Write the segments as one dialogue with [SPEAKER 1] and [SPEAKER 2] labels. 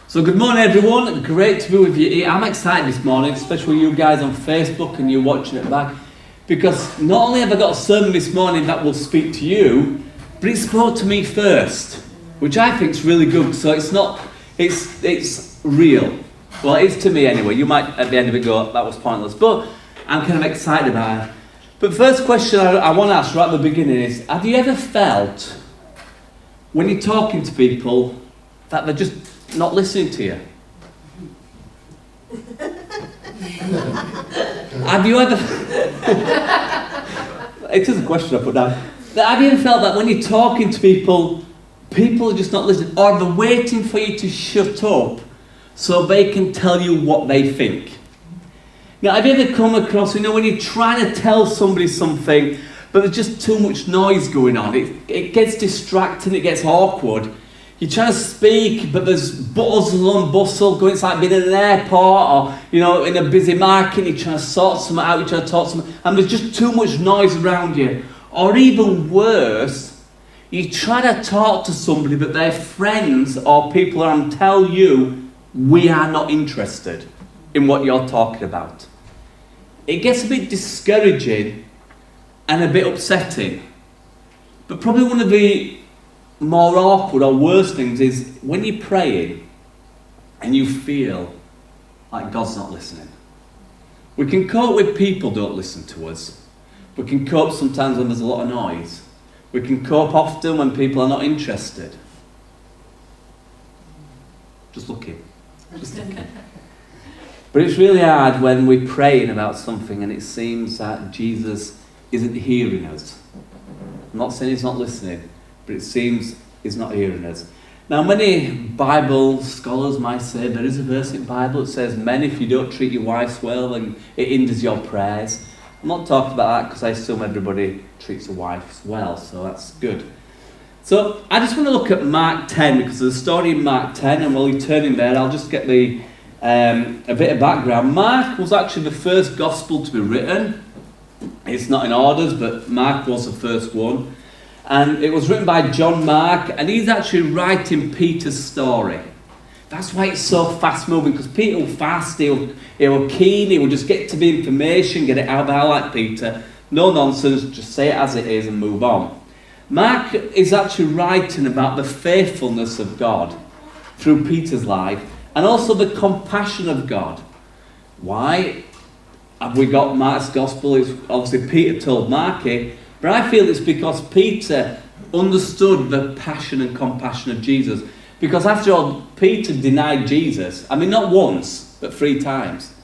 [SPEAKER 1] So good morning everyone, great to be with you here. I'm excited this morning, especially you guys on Facebook and you watching it back, because not only have I got a sermon this morning that will speak to you, but it spoke to me first, which I think is really good. So it's real. Well, it is to me anyway. You might at the end of it go, that was pointless, but I'm kind of excited about it. But first question I want to ask right at the beginning is, have you ever felt when you're talking to people that they're just not listening to you? Have you ever... It is a question I put down. Have you ever felt that when you're talking to people, people are just not listening, or they're waiting for you to shut up so they can tell you what they think? Now, have you ever come across, when you're trying to tell somebody something, but there's just too much noise going on, it gets distracting, it gets awkward. You're trying to speak, but there's bustle and bustle going. It's like being in an airport or, in a busy market. You're trying to sort something out, you're trying to talk something, and there's just too much noise around you. Or even worse, you try to talk to somebody, but their friends or people around tell you, we are not interested in what you're talking about. It gets a bit discouraging and a bit upsetting. But probably one of the more awkward or worse things is when you're praying and you feel like God's not listening. We can cope with people don't listen to us. We can cope sometimes when there's a lot of noise. We can cope often when people are not interested. Just looking. But it's really hard when we're praying about something and it seems that Jesus isn't hearing us. I'm not saying he's not listening, but it seems he's not hearing us. Now, many Bible scholars might say there is a verse in the Bible that says, men, if you don't treat your wives well, then it hinders your prayers. I'm not talking about that because I assume everybody treats their wives well, so that's good. So I just want to look at Mark 10 because there's a story in Mark 10, and while you're turning there, I'll just get a bit of background. Mark was actually the first gospel to be written. It's not in orders, but Mark was the first one. And it was written by John Mark, and he's actually writing Peter's story. That's why it's so fast moving, because Peter will fast, he will keen, he will just get to the information, get it out there like Peter. No nonsense, just say it as it is and move on. Mark is actually writing about the faithfulness of God through Peter's life, and also the compassion of God. Why have we got Mark's gospel? It's obviously Peter told Mark it, but I feel it's because Peter understood the passion and compassion of Jesus. Because after all, Peter denied Jesus. I mean, not once, but 3 times.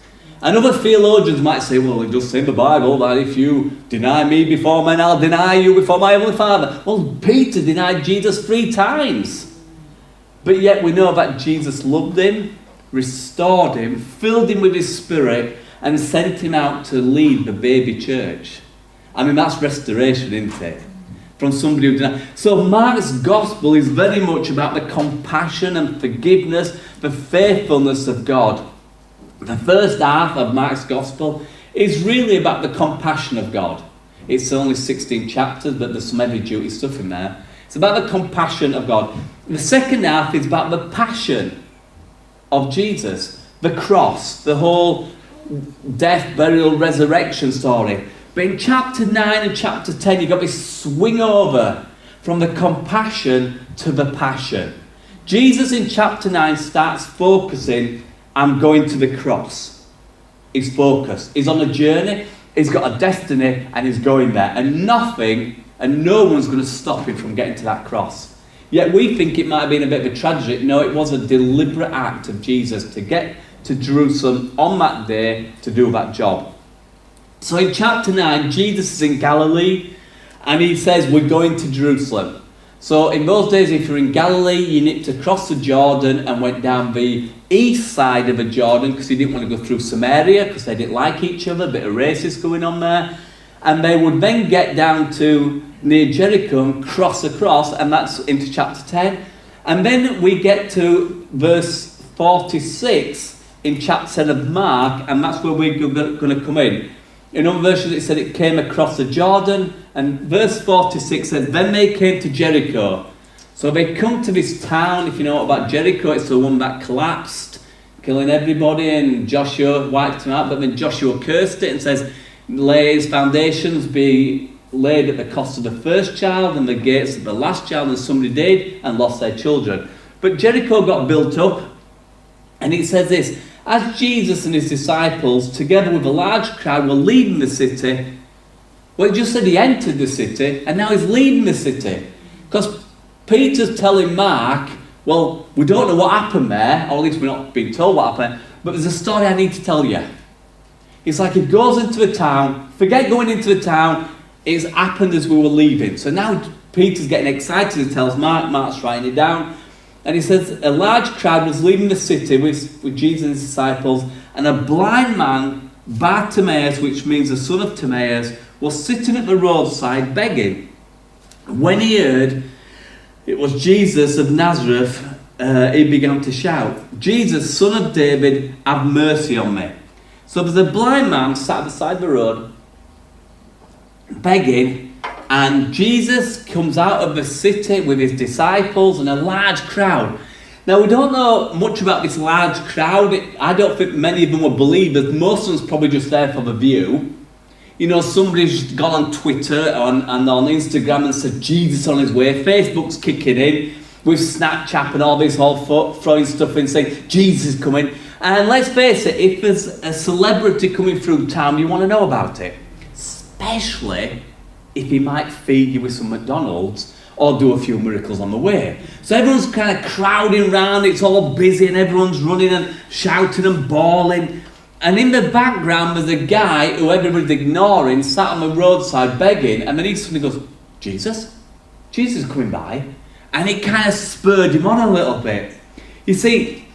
[SPEAKER 1] And other theologians might say, well, it does say in the Bible that if you deny me before men, I'll deny you before my heavenly Father. Well, Peter denied Jesus 3 times. But yet we know that Jesus loved him, restored him, filled him with his Spirit, and sent him out to lead the baby church. I mean, that's restoration, isn't it? From somebody who denied. So Mark's gospel is very much about the compassion and forgiveness, the faithfulness of God. The first half of Mark's gospel is really about the compassion of God. It's only 16 chapters, but there's some heavy-duty stuff in there. It's about the compassion of God. The second half is about the passion of Jesus, the cross, the whole death, burial, resurrection story. But in chapter 9 and chapter 10, you've got this swing over from the compassion to the passion. Jesus in chapter 9 starts focusing, I'm going to the cross. He's focused. He's on a journey, he's got a destiny, and he's going there. And nothing and no one's going to stop him from getting to that cross. Yet we think it might have been a bit of a tragedy. No, it was a deliberate act of Jesus to get to Jerusalem on that day to do that job. So in chapter 9, Jesus is in Galilee, and he says, we're going to Jerusalem. So in those days, if you're in Galilee, you need to cross the Jordan and went down the east side of the Jordan, because he didn't want to go through Samaria, because they didn't like each other, a bit of racist going on there. And they would then get down to near Jericho and cross across, and that's into chapter 10. And then we get to verse 46 in chapter 10 of Mark, and that's where we're going to come in. In other versions it said it came across the Jordan, and verse 46 says, then they came to Jericho. So they come to this town. If you know about Jericho, it's the one that collapsed, killing everybody, and Joshua wiped them out. But then Joshua cursed it and says, lay his foundations be laid at the cost of the first child and the gates of the last child, and somebody did and lost their children. But Jericho got built up, and it says this: as Jesus and his disciples, together with a large crowd, were leaving the city. Well, it just said he entered the city, and now he's leaving the city. Because Peter's telling Mark, well, we don't know what happened there, or at least we're not being told what happened, but there's a story I need to tell you. It's like he goes into the town, forget going into the town, it's happened as we were leaving. So now Peter's getting excited, he tells Mark, Mark's writing it down, and he says, a large crowd was leaving the city with Jesus and his disciples, and a blind man, Bartimaeus, which means the son of Timaeus, was sitting at the roadside begging. When he heard it was Jesus of Nazareth, he began to shout, Jesus, son of David, have mercy on me. So there's a blind man sat at the side of the road, begging, and Jesus comes out of the city with his disciples and a large crowd. Now, we don't know much about this large crowd. I don't think many of them were believers. Most of them's probably just there for the view. You know, somebody's gone on Twitter and on Instagram and said Jesus on his way. Facebook's kicking in with Snapchat and all this whole throwing stuff in saying Jesus is coming. And let's face it, if there's a celebrity coming through town, you want to know about it. Especially if he might feed you with some McDonald's or do a few miracles on the way. So everyone's kind of crowding round, it's all busy and everyone's running and shouting and bawling. And in the background there's a guy who everybody's ignoring, sat on the roadside begging, and then he suddenly goes, Jesus? Jesus is coming by. And it kind of spurred him on a little bit. You see,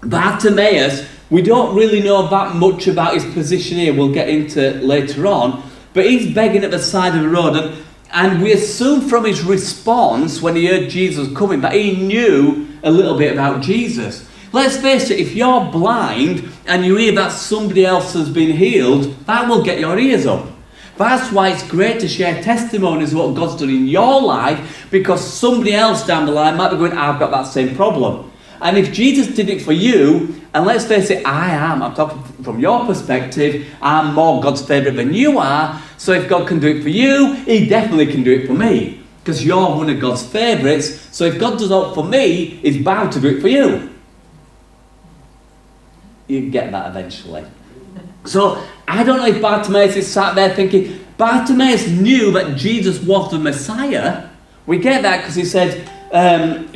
[SPEAKER 1] Bartimaeus, we don't really know that much about his position here, we'll get into later on, but he's begging at the side of the road, and we assume from his response when he heard Jesus coming that he knew a little bit about Jesus. Let's face it, if you're blind and you hear that somebody else has been healed, that will get your ears up. That's why it's great to share testimonies of what God's done in your life, because somebody else down the line might be going, I've got that same problem. And if Jesus did it for you, and let's face it, I'm talking from your perspective, I'm more God's favourite than you are, so if God can do it for you, he definitely can do it for me, because you're one of God's favourites, so if God does it for me, he's bound to do it for you. You get that eventually. So, I don't know if Bartimaeus is sat there thinking, Bartimaeus knew that Jesus was the Messiah. We get that because he said,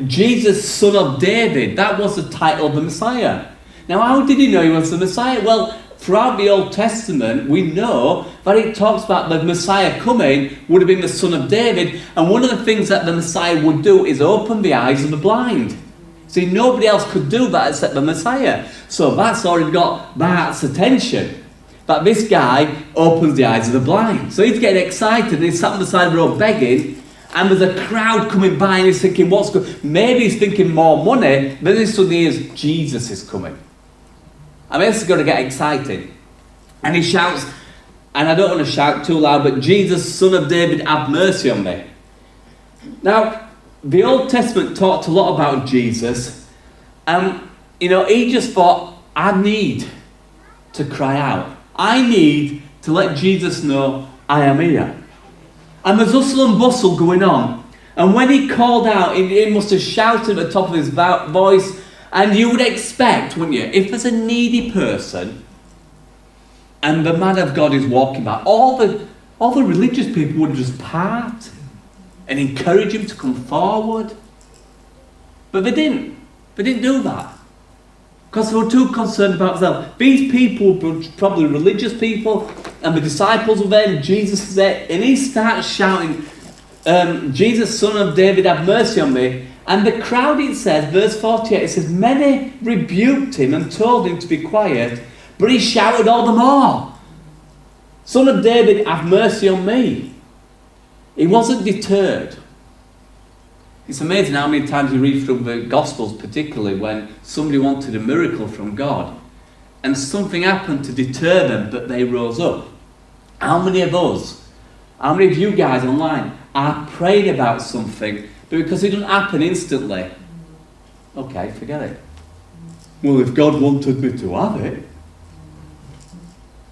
[SPEAKER 1] Jesus, son of David. That was the title of the Messiah. Now, how did he know he was the Messiah? Well, throughout the Old Testament, we know that it talks about the Messiah coming would have been the son of David. And one of the things that the Messiah would do is open the eyes of the blind. See, nobody else could do that except the Messiah. So that's already got Bart's attention. That this guy opens the eyes of the blind. So he's getting excited and he's sat on the side of the road begging, and there's a crowd coming by and he's thinking, what's going on? Maybe he's thinking more money, but then suddenly hears, Jesus is coming. I mean, this is going to get exciting. And he shouts, and I don't want to shout too loud, but Jesus, son of David, have mercy on me. Now, the Old Testament talked a lot about Jesus, and, he just thought, I need to cry out. I need to let Jesus know I am here. And there's hustle and bustle going on. And when he called out, he must have shouted at the top of his voice. And you would expect, wouldn't you, if there's a needy person and the man of God is walking by, all the religious people would just part and encourage him to come forward. But they didn't. They didn't do that. Because they were too concerned about themselves. These people were probably religious people, and the disciples were there, and Jesus is there, and he starts shouting, Jesus, son of David, have mercy on me. And the crowd, it says, verse 48, it says, many rebuked him and told him to be quiet, but he shouted all the more, Son of David, have mercy on me. He wasn't deterred. It's amazing how many times you read through the Gospels, particularly when somebody wanted a miracle from God and something happened to deter them, but they rose up. How many of us, how many of you guys online are praying about something, But because it doesn't happen instantly, okay, forget it. Well, if God wanted me to have it,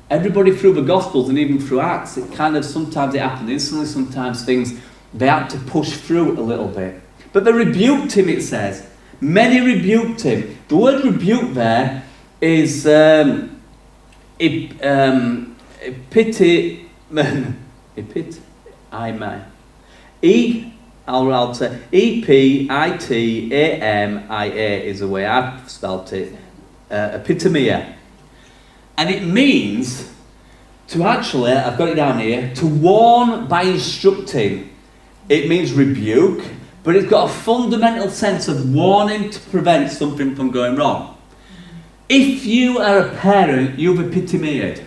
[SPEAKER 1] everybody through the Gospels and even through Acts, it kind of, sometimes it happened instantly, sometimes things, they had to push through a little bit. But they rebuked him, it says. Many rebuked him. The word rebuke there is I'll say Epitamia is the way I've spelt it. Epitomia. And it means to actually, I've got it down here, to warn by instructing. It means rebuke, but it's got a fundamental sense of warning to prevent something from going wrong. If you are a parent, you've epitomeaed.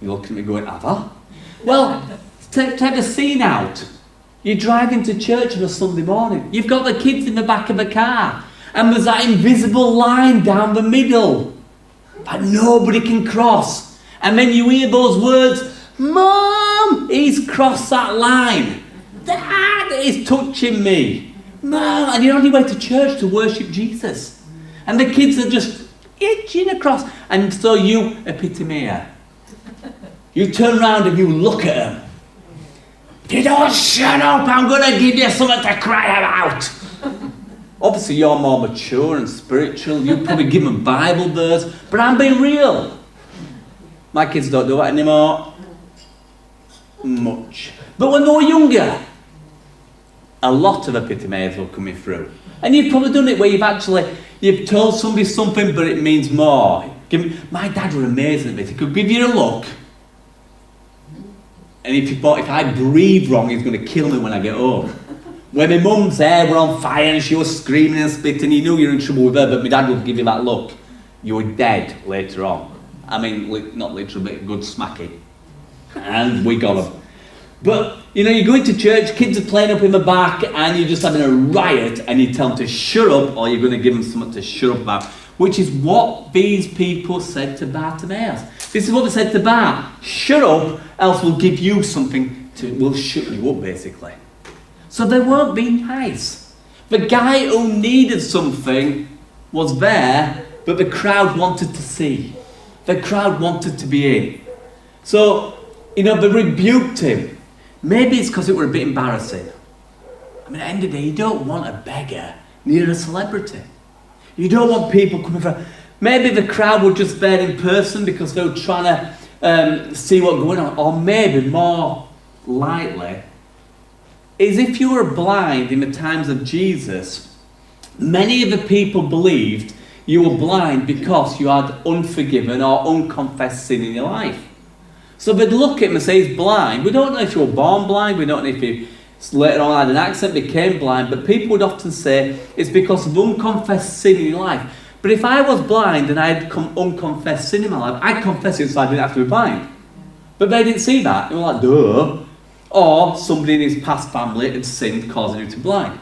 [SPEAKER 1] You're looking at me going, have I? Well, take a scene out. You're driving to church on a Sunday morning. You've got the kids in the back of the car. And there's that invisible line down the middle that nobody can cross. And then you hear those words, Mom, he's crossed that line. Dad is touching me. Mom, and you're on your way to church to worship Jesus. And the kids are just itching across. And so you epitomia. You turn around and you look at them. You don't shut up, I'm going to give you something to cry about. Obviously you're more mature and spiritual, you probably give them Bible verse, but I'm being real. My kids don't do that anymore. Much. But when they were younger, a lot of epitomes were coming through. And you've probably done it where you've told somebody something but it means more. My dad was amazing at this, he could give you a look. And if I breathe wrong, he's going to kill me when I get home. When my mum's hair were on fire and she was screaming and spitting, you knew you were in trouble with her, but my dad would give you that look. You were dead later on. I mean, not literally, but good smacking. And we got them. But, you're going to church, kids are playing up in the back, and you're just having a riot, and you tell them to shut up, or you're going to give them something to shut up about. Which is what these people said to Bartimaeus. This is what they said to Bar. Shut up, else we'll give you something we'll shut you up, basically. So they weren't being nice. The guy who needed something was there, but the crowd wanted to see. The crowd wanted to be in. So, they rebuked him. Maybe it's because it were a bit embarrassing. I mean, at the end of the day, you don't want a beggar near a celebrity. You don't want people coming from... Maybe the crowd were just there in person because they were trying to see what's going on. Or maybe more likely is if you were blind in the times of Jesus, many of the people believed you were blind because you had unforgiven or unconfessed sin in your life. So they'd look at him and say he's blind. We don't know if you were born blind, we don't know if he later on had an accent, became blind, but people would often say it's because of unconfessed sin in your life. But if I was blind and I had unconfessed sin in my life, I'd confess it so I didn't have to be blind. But they didn't see that. They were like, duh. Or somebody in his past family had sinned, causing him to be blind.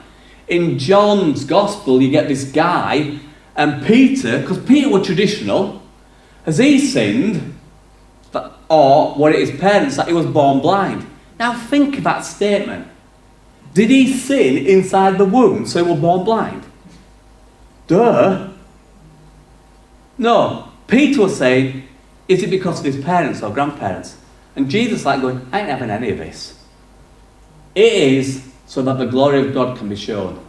[SPEAKER 1] In John's Gospel, you get this guy, and Peter, because Peter was traditional, has he sinned, or were it his parents that he was born blind? Now think of that statement. Did he sin inside the womb so he was born blind? Duh. No. Peter was saying, is it because of his parents or grandparents? And Jesus going, I ain't having any of this. It is so that the glory of God can be shown.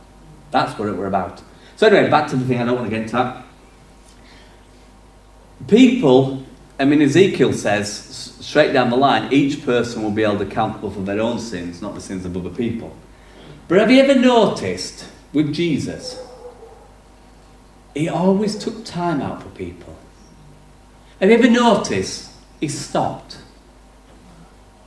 [SPEAKER 1] That's what we're about. So anyway, back to the thing I don't want to get into that. People, Ezekiel says, straight down the line, each person will be held accountable for their own sins, not the sins of other people. But have you ever noticed, with Jesus, he always took time out for people? Have you ever noticed he stopped?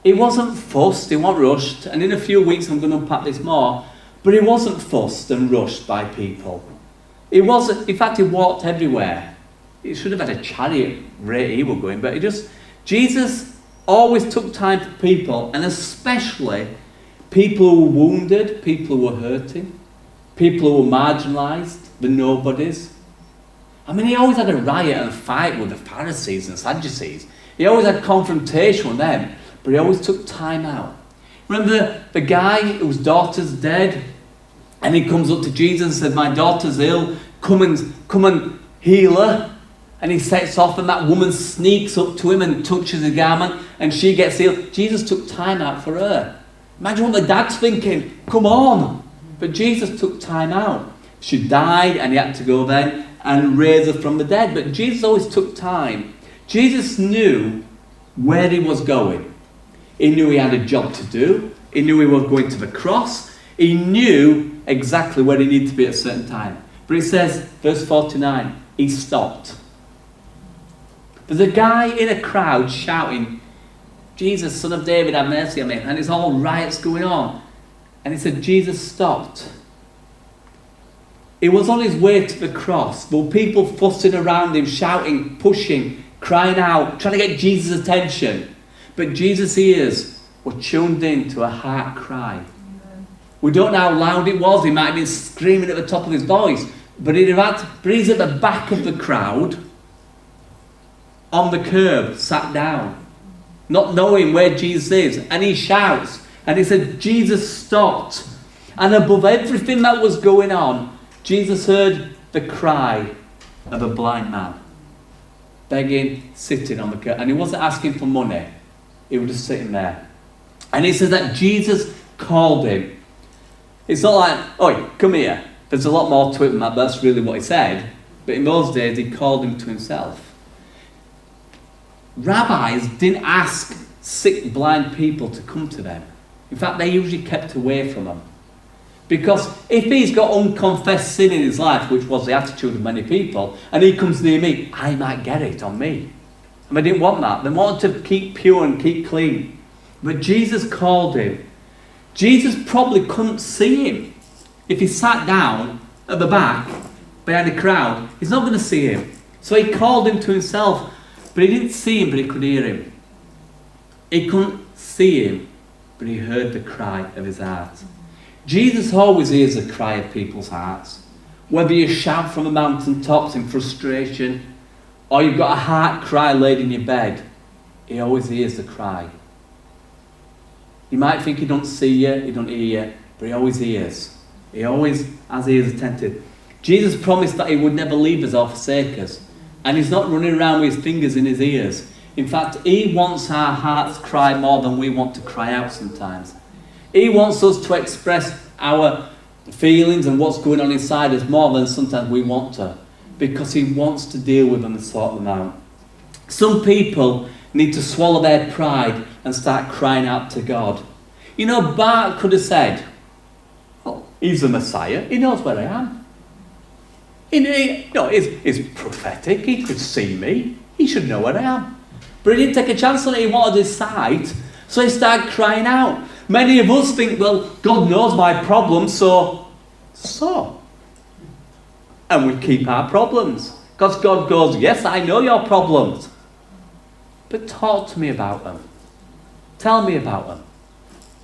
[SPEAKER 1] He wasn't fussed, he wasn't rushed, and in a few weeks I'm going to unpack this more, but he wasn't fussed and rushed by people. He wasn't, in fact he walked everywhere. He should have had a chariot rate he was going, but Jesus always took time for people, and especially people who were wounded, people who were hurting, people who were marginalised, the nobodies. I mean, he always had a riot and a fight with the Pharisees and Sadducees. He always had confrontation with them, but he always took time out. Remember the guy whose daughter's dead, And he comes up to Jesus and says, my daughter's ill, come and heal her. And he sets off, and that woman sneaks up to him and touches the garment, and she gets healed. Jesus took time out for her. Imagine what the dad's thinking, come on. But Jesus took time out. She died, and he had to go then and raise her from the dead. But Jesus always took time. Jesus knew where he was going. He knew he had a job to do. He knew he was going to the cross. He knew exactly where he needed to be at a certain time. But it says, verse 49, he stopped. There's a guy in a crowd shouting, Jesus, Son of David, have mercy on me. And it's all riots going on. And he said, Jesus stopped. He was on his way to the cross. There were people fussing around him, shouting, pushing, crying out, trying to get Jesus' attention. But Jesus' ears were tuned in to a heart cry. We don't know how loud it was. He might have been screaming at the top of his voice. But he's at the back of the crowd, on the curb, sat down, not knowing where Jesus is. And he shouts. And he said, Jesus stopped. And above everything that was going on, Jesus heard the cry of a blind man, begging, sitting on the curb. And he wasn't asking for money. He was just sitting there. And he says that Jesus called him. It's not like, oi, come here. There's a lot more to it than that, but that's really what he said. But in those days, he called him to himself. Rabbis didn't ask sick, blind people to come to them. In fact, they usually kept away from them. Because if he's got unconfessed sin in his life, which was the attitude of many people, and he comes near me, I might get it on me. And they didn't want that. They wanted to keep pure and keep clean. But Jesus called him. Jesus probably couldn't see him. If he sat down at the back, behind the crowd, he's not going to see him. So he called him to himself. But he didn't see him, but he could hear him. He couldn't see him, but he heard the cry of his heart. Jesus always hears the cry of people's hearts. Whether you shout from the mountaintops in frustration, or you've got a heart cry laid in your bed, he always hears the cry. You might think he don't see you, he don't hear you, but he always hears. He always has ears attentive. Jesus promised that he would never leave us or forsake us. And he's not running around with his fingers in his ears. In fact, he wants our hearts cry more than we want to cry out sometimes. He wants us to express our feelings and what's going on inside us more than sometimes we want to. Because he wants to deal with them and sort them out. Some people need to swallow their pride and start crying out to God. You know, Bart could have said, oh, he's the Messiah. He knows where I am. He's prophetic. He could see me. He should know where I am. But he didn't take a chance on it. He wanted his sight. So he started crying out. Many of us think, well, God knows my problems, so. And we keep our problems. Because God goes, yes, I know your problems. But talk to me about them. Tell me about them.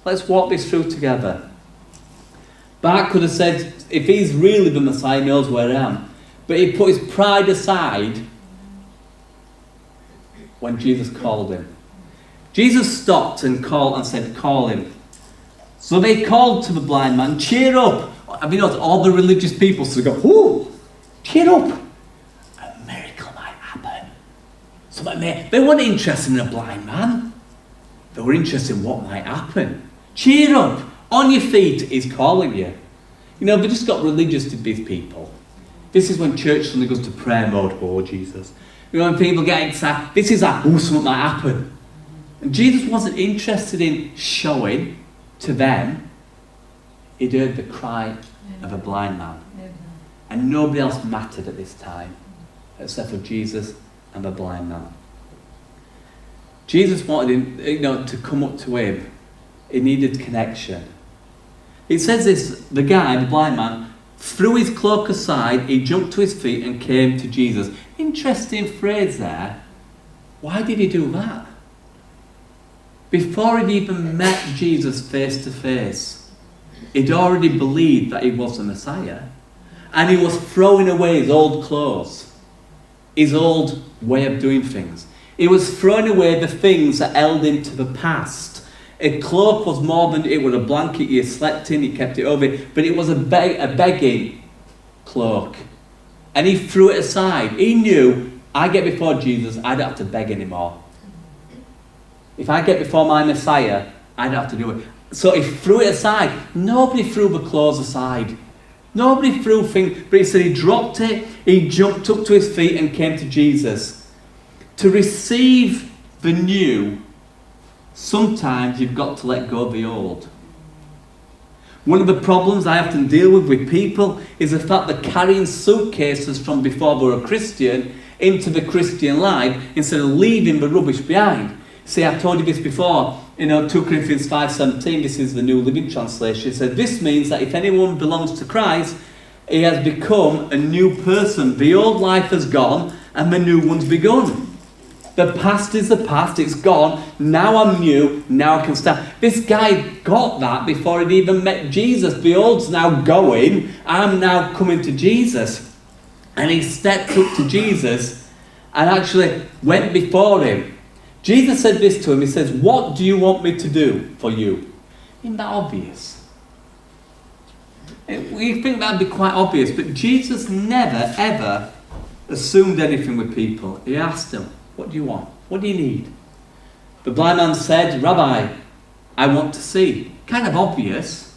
[SPEAKER 1] Let's walk this through together. Bart could have said, if he's really the Messiah, he knows where I am. But he put his pride aside when Jesus called him. Jesus stopped and said, call him. So they called to the blind man, cheer up. Have you noticed all the religious people sort of go, whoo, cheer up. A miracle might happen. They weren't interested in a blind man. They were interested in what might happen. Cheer up. On your feet, he's calling you. You know, they just got religious to these people. This is when church suddenly goes to prayer mode. Oh, Jesus. You know, when people get excited, this is like, oh, something might happen. And Jesus wasn't interested in showing to them. He'd heard the cry of a blind man. And nobody else mattered at this time, except for Jesus and the blind man. Jesus wanted him, to come up to him. He needed connection. It says this, the guy, the blind man, threw his cloak aside, he jumped to his feet and came to Jesus. Interesting phrase there. Why did he do that? Before he'd even met Jesus face to face, he'd already believed that he was the Messiah. And he was throwing away his old clothes, his old way of doing things. He was throwing away the things that held him to the past. A cloak was more than, it was a blanket you slept in, you kept it over, but it was a begging cloak. And he threw it aside. He knew, I get before Jesus, I don't have to beg anymore. If I get before my Messiah, I don't have to do it. So he threw it aside. Nobody threw the clothes aside. Nobody threw things, but he said he dropped it, he jumped up to his feet and came to Jesus. To receive the new, sometimes you've got to let go of the old. One of the problems I often deal with people is the fact that carrying suitcases from before they were a Christian into the Christian life instead of leaving the rubbish behind. See, I've told you this before, 2 Corinthians 5:17, this is the New Living Translation. It said, this means that if anyone belongs to Christ, he has become a new person. The old life has gone and the new one's begun. The past is the past, it's gone. Now I'm new, now I can start. This guy got that before he'd even met Jesus. The old's now going, I'm now coming to Jesus. And he stepped up to Jesus and actually went before him. Jesus said this to him, he says, what do you want me to do for you? Isn't that obvious? We think that'd be quite obvious, but Jesus never, ever assumed anything with people. He asked them, what do you want? What do you need? The blind man said, Rabbi, I want to see. Kind of obvious.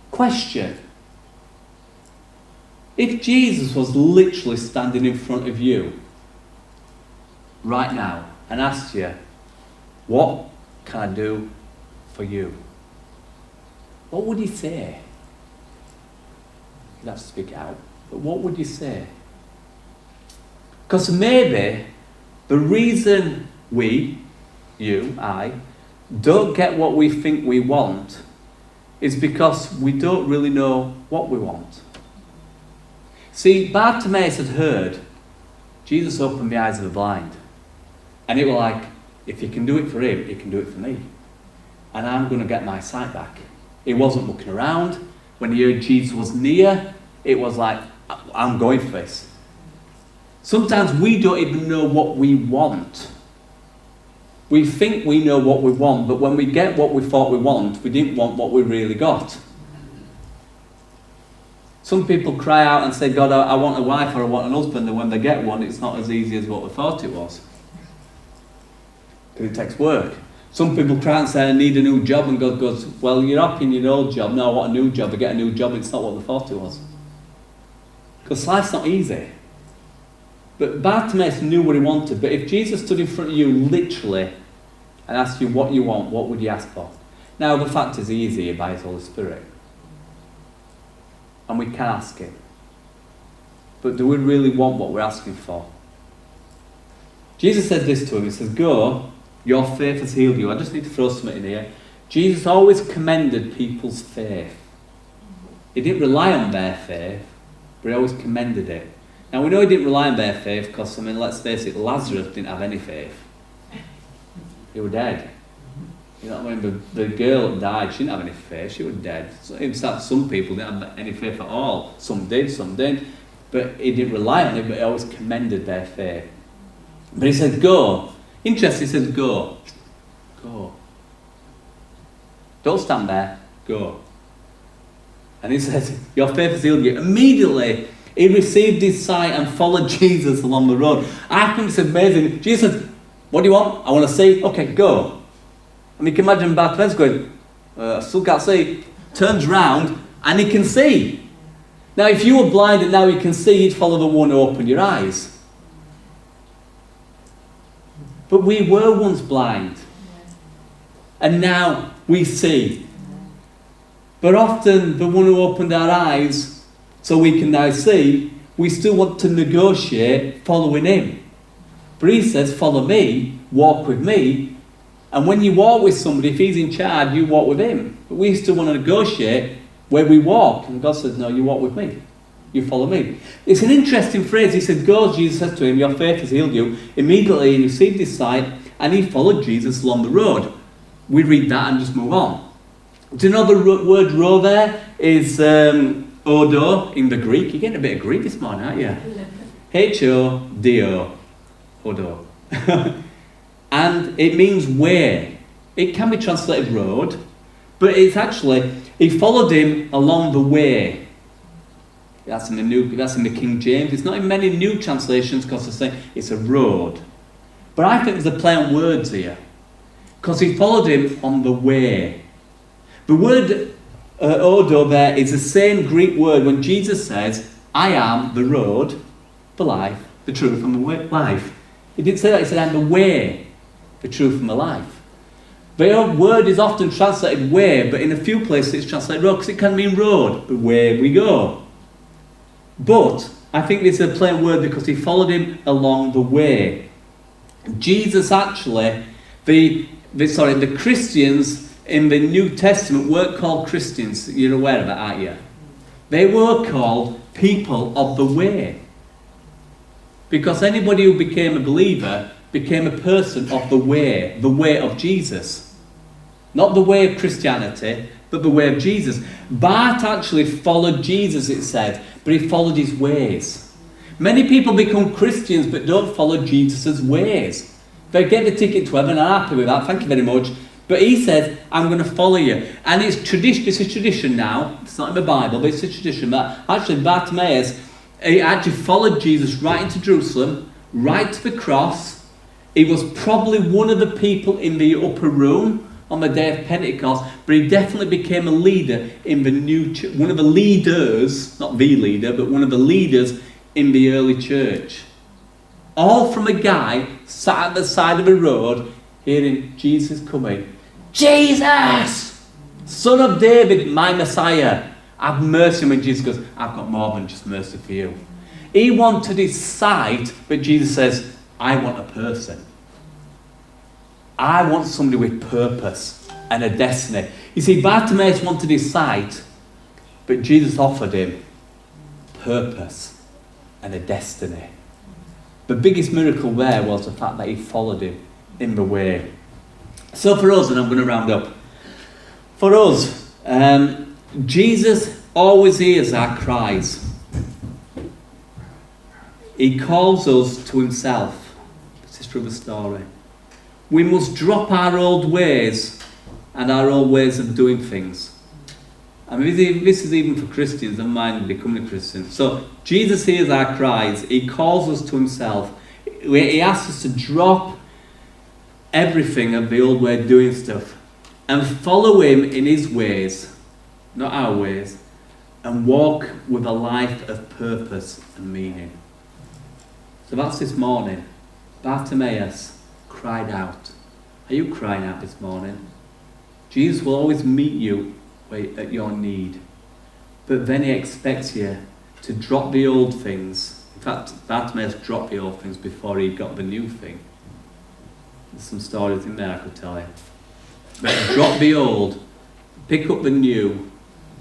[SPEAKER 1] Question. If Jesus was literally standing in front of you right now and asked you, what can I do for you? What would he say? You'd have to speak out. But what would you say? Because maybe the reason we, you, I, don't get what we think we want is because we don't really know what we want. See, Bartimaeus had heard Jesus opened the eyes of the blind. And it was like, if you can do it for him, he can do it for me. And I'm going to get my sight back. He wasn't looking around. When he heard Jesus was near, it was like, I'm going for this. Sometimes we don't even know what we want. We think we know what we want, but when we get what we thought we want, we didn't want what we really got. Some people cry out and say, God, I want a wife or I want an husband, and when they get one, it's not as easy as what they thought it was. Because it takes work. Some people cry and say, I need a new job, and God goes, well, you're happy in your old job. No, I want a new job. I get a new job, it's not what they thought it was. Because life's not easy. But Bartimaeus knew what he wanted. But if Jesus stood in front of you literally and asked you what you want, what would you ask for? Now, the fact is he is here by his Holy Spirit. And we can ask him. But do we really want what we're asking for? Jesus said this to him. He says, go, your faith has healed you. I just need to throw something in here. Jesus always commended people's faith. He didn't rely on their faith, but he always commended it. Now we know he didn't rely on their faith because, let's face it, Lazarus didn't have any faith. He was dead. You know what I mean? The girl that died, she didn't have any faith, she was dead. So in fact, some people didn't have any faith at all. Some did, some didn't. But he didn't rely on it, but he always commended their faith. But he said, go. Interesting, he said, go. Go. Don't stand there, go. And he says, your faith has healed you. Immediately, he received his sight and followed Jesus along the road. I think it's amazing. Jesus said, what do you want? I want to see. Okay, go. And you can imagine Bartimaeus going, I still can't see. Turns round and he can see. Now, if you were blind and now you can see, you'd follow the one who opened your eyes. But we were once blind. And now we see. But often the one who opened our eyes so we can now see, we still want to negotiate following him. But he says, follow me, walk with me. And when you walk with somebody, if he's in charge, you walk with him. But we still want to negotiate where we walk. And God says, no, you walk with me. You follow me. It's an interesting phrase. He said, go, Jesus says to him, your faith has healed you. Immediately he received his sight and he followed Jesus along the road. We read that and just move on. Do you know the word row there is odo in the Greek? You're getting a bit of Greek this morning, aren't you? H-O-D-O. Odo. And it means way. It can be translated road, but it's actually, he followed him along the way. That's in the King James. It's not in many new translations because they say it's a road. But I think there's a play on words here, because he followed him on the way. The word odo there is the same Greek word when Jesus says, I am the road, the life, the truth and the life. He didn't say that, he said, I'm the way, the truth and the life. The word is often translated way, but in a few places it's translated road, because it can mean road, the way we go. But I think this is a plain word because he followed him along the way. Jesus actually, the Christians in the New Testament weren't called Christians. You're aware of that, aren't you? They were called people of the way. Because anybody who became a believer became a person of the way of Jesus. Not the way of Christianity, but the way of Jesus. Bart actually followed Jesus, it said, but he followed his ways. Many people become Christians but don't follow Jesus' ways. They get the ticket to heaven and are happy with that, thank you very much. But he said, I'm going to follow you. And it's a tradition now, it's not in the Bible, but it's a tradition that actually Bartimaeus, he actually followed Jesus right into Jerusalem, right to the cross. He was probably one of the people in the upper room on the day of Pentecost, but he definitely became a leader in the new church, one of the leaders, not the leader, but one of the leaders in the early church. All from a guy sat at the side of a road, hearing Jesus coming. Jesus, Son of David, my Messiah, have mercy. When Jesus goes, I've got more than just mercy for you. He wanted his sight, but Jesus says, I want a person. I want somebody with purpose and a destiny. You see, Bartimaeus wanted his sight, but Jesus offered him purpose and a destiny. The biggest miracle there was the fact that he followed him in the way. So for us, and I'm going to round up, for us, Jesus always hears our cries. He calls us to himself. This is through the story. We must drop our old ways and our old ways of doing things. I mean, this is even for Christians, never mind becoming a Christian. So Jesus hears our cries. He calls us to himself. He asks us to drop everything of the old way of doing stuff and follow him in his ways, not our ways, and walk with a life of purpose and meaning. So that's this morning. Bartimaeus cried out. Are you crying out this morning? Jesus will always meet you at your need, but then he expects you to drop the old things. In fact, Bartimaeus dropped the old things before he got the new thing. There's some stories in there I could tell you. But drop the old, pick up the new,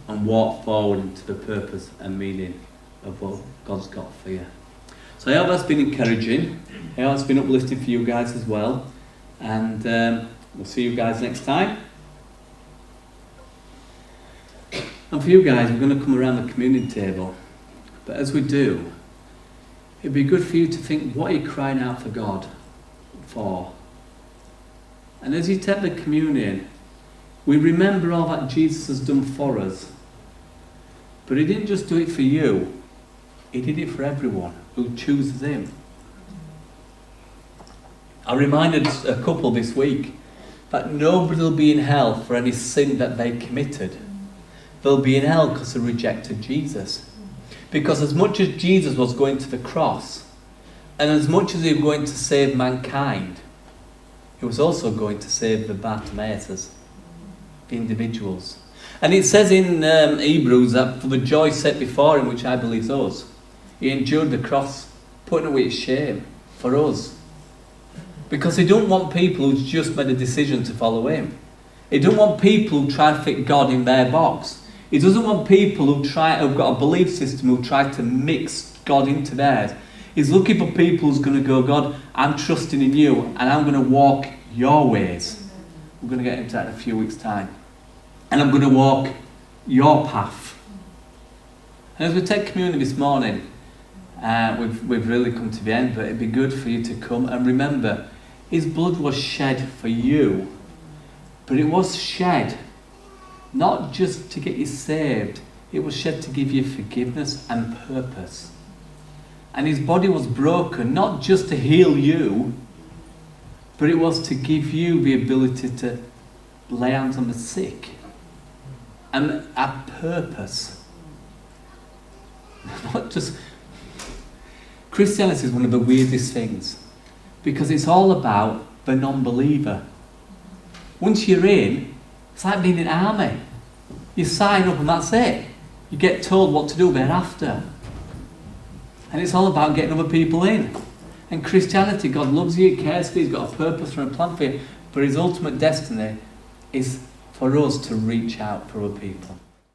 [SPEAKER 1] and walk forward into the purpose and meaning of what God's got for you. So I hope that's been encouraging. I hope it's been uplifting for you guys as well. And we'll see you guys next time. And for you guys, we're going to come around the communion table. But as we do, it'd be good for you to think, what are you crying out for God for? And as you take the communion, we remember all that Jesus has done for us. But he didn't just do it for you. He did it for everyone who chooses him. I reminded a couple this week that nobody will be in hell for any sin that they committed. They'll be in hell because they rejected Jesus. Because as much as Jesus was going to the cross, and as much as he was going to save mankind, he was also going to save the Bartimaeus, the individuals. And it says in Hebrews that for the joy set before him, which I believe is us, he endured the cross, putting away his shame for us. Because he don't want people who've just made a decision to follow him. He don't want people who try to fit God in their box. He doesn't want people who've got a belief system who try to mix God into theirs. He's looking for people who's going to go, God, I'm trusting in you and I'm going to walk your ways. We're going to get into that in a few weeks' time. And I'm going to walk your path. And as we take communion this morning, we've really come to the end, but it'd be good for you to come and remember, his blood was shed for you, But it was shed, not just to get you saved, it was shed to give you forgiveness and purpose. And his body was broken, not just to heal you, but it was to give you the ability to lay hands on the sick. And a purpose. Not just... Christianity is one of the weirdest things, because it's all about the non-believer. Once you're in, it's like being in an army. You sign up and that's it. You get told what to do thereafter. And it's all about getting other people in. And Christianity, God loves you, cares for you, He's got a purpose and a plan for you, but His ultimate destiny is for us to reach out for other people.